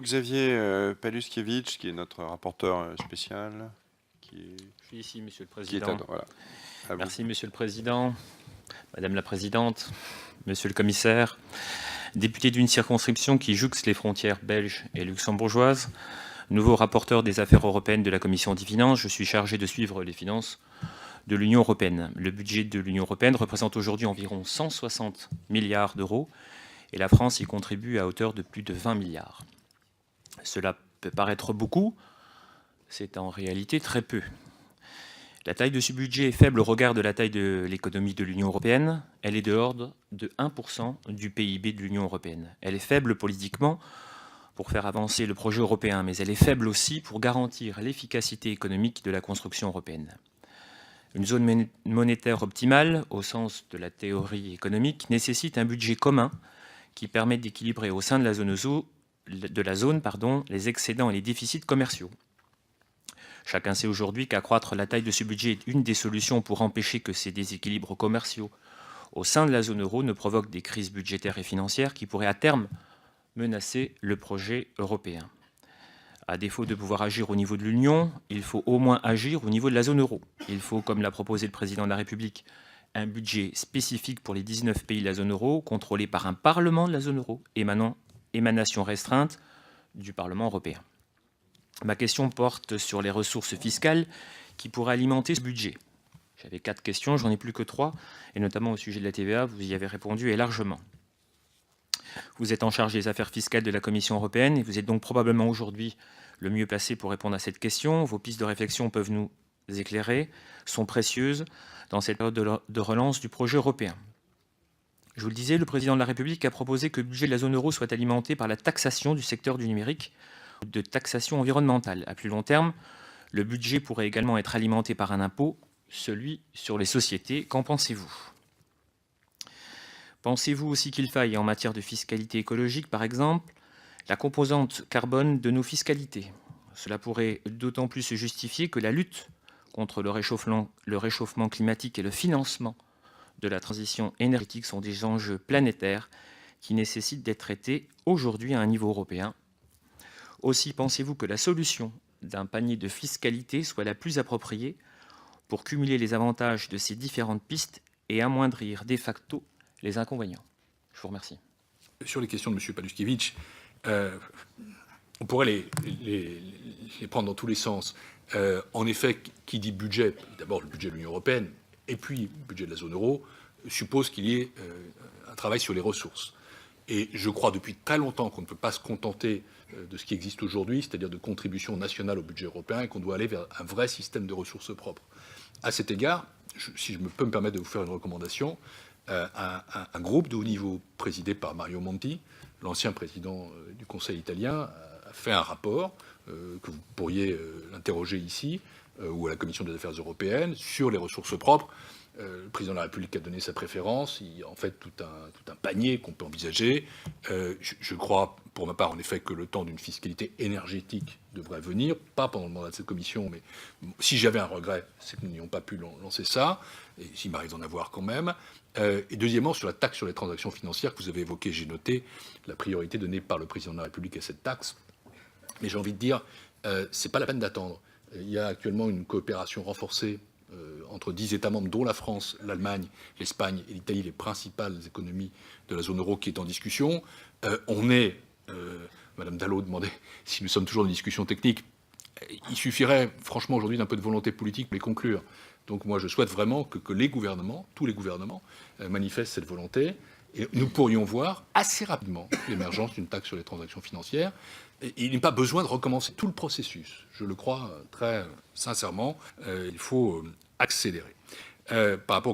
Xavier Paluskiewicz, qui est notre rapporteur spécial. Je suis ici, Monsieur le Qui est Président. voilà. Merci, Monsieur le Président, Madame la Présidente, Monsieur le Commissaire. Député d'une circonscription qui jouxte les frontières belges et luxembourgeoises, nouveau rapporteur des affaires européennes de la Commission des finances, je suis chargé de suivre les finances de l'Union européenne. Le budget de l'Union européenne représente aujourd'hui environ 160 milliards d'euros et la France y contribue à hauteur de plus de 20 milliards. Cela peut paraître beaucoup, c'est en réalité très peu. La taille de ce budget est faible au regard de la taille de l'économie de l'Union européenne. Elle est de l'ordre de 1% du PIB de l'Union européenne. Elle est faible politiquement pour faire avancer le projet européen, mais elle est faible aussi pour garantir l'efficacité économique de la construction européenne. Une zone monétaire optimale, au sens de la théorie économique, nécessite un budget commun qui permette d'équilibrer au sein de la zone, les excédents et les déficits commerciaux. Chacun sait aujourd'hui qu'accroître la taille de ce budget est une des solutions pour empêcher que ces déséquilibres commerciaux au sein de la zone euro ne provoquent des crises budgétaires et financières qui pourraient à terme menacer le projet européen. À défaut de pouvoir agir au niveau de l'Union, il faut au moins agir au niveau de la zone euro. Il faut, comme l'a proposé le Président de la République, un budget spécifique pour les 19 pays de la zone euro, contrôlé par un Parlement de la zone euro, émanation restreinte du Parlement européen. Ma question porte sur les ressources fiscales qui pourraient alimenter ce budget. J'avais 4 questions, j'en ai plus que 3, et notamment au sujet de la TVA, vous y avez répondu et largement. Vous êtes en charge des affaires fiscales de la Commission européenne et vous êtes donc probablement aujourd'hui le mieux placé pour répondre à cette question. Vos pistes de réflexion peuvent nous éclairer, sont précieuses dans cette période de relance du projet européen. Je vous le disais, le Président de la République a proposé que le budget de la zone euro soit alimenté par la taxation du secteur du numérique, de taxation environnementale. À plus long terme, le budget pourrait également être alimenté par un impôt, celui sur les sociétés. Qu'en pensez-vous ? Pensez-vous aussi qu'il faille, en matière de fiscalité écologique, par exemple, la composante carbone de nos fiscalités ? Cela pourrait d'autant plus se justifier que la lutte contre le réchauffement climatique et le financement de la transition énergétique sont des enjeux planétaires qui nécessitent d'être traités aujourd'hui à un niveau européen. Aussi, pensez-vous que la solution d'un panier de fiscalité soit la plus appropriée pour cumuler les avantages de ces différentes pistes et amoindrir de facto les inconvénients? Je vous remercie. Sur les questions de M. Paluskiewicz, on pourrait les prendre dans tous les sens. En effet, qui dit budget, d'abord le budget de l'Union européenne, et puis le budget de la zone euro, suppose qu'il y ait un travail sur les ressources. Et je crois depuis très longtemps qu'on ne peut pas se contenter de ce qui existe aujourd'hui, c'est-à-dire de contributions nationales au budget européen, et qu'on doit aller vers un vrai système de ressources propres. À cet égard, si je peux me permettre de vous faire une recommandation, un groupe de haut niveau présidé par Mario Monti, l'ancien président du Conseil italien, a fait un rapport que vous pourriez l'interroger ici ou à la Commission des affaires européennes sur les ressources propres. Le président de la République a donné sa préférence. Il y a en fait tout un panier qu'on peut envisager. Je crois, pour ma part, en effet, que le temps d'une fiscalité énergétique devrait venir, pas pendant le mandat de cette commission, mais si j'avais un regret, c'est que nous n'ayons pas pu lancer ça, et s'il m'arrive d'en avoir quand même. Et deuxièmement, sur la taxe sur les transactions financières que vous avez évoquée, j'ai noté la priorité donnée par le président de la République à cette taxe. Mais j'ai envie de dire, c'est pas la peine d'attendre. Il y a actuellement une coopération renforcée entre 10 États membres, dont la France, l'Allemagne, l'Espagne et l'Italie, les principales économies de la zone euro, qui est en discussion. Madame Dallo demandait si nous sommes toujours dans une discussion technique. Il suffirait, franchement, aujourd'hui, d'un peu de volonté politique pour les conclure. Donc moi, je souhaite vraiment que les gouvernements, tous les gouvernements, manifestent cette volonté. Et nous pourrions voir assez rapidement l'émergence d'une taxe sur les transactions financières. Et il n'est pas besoin de recommencer tout le processus. Je le crois très sincèrement. Il faut accélérer. Par rapport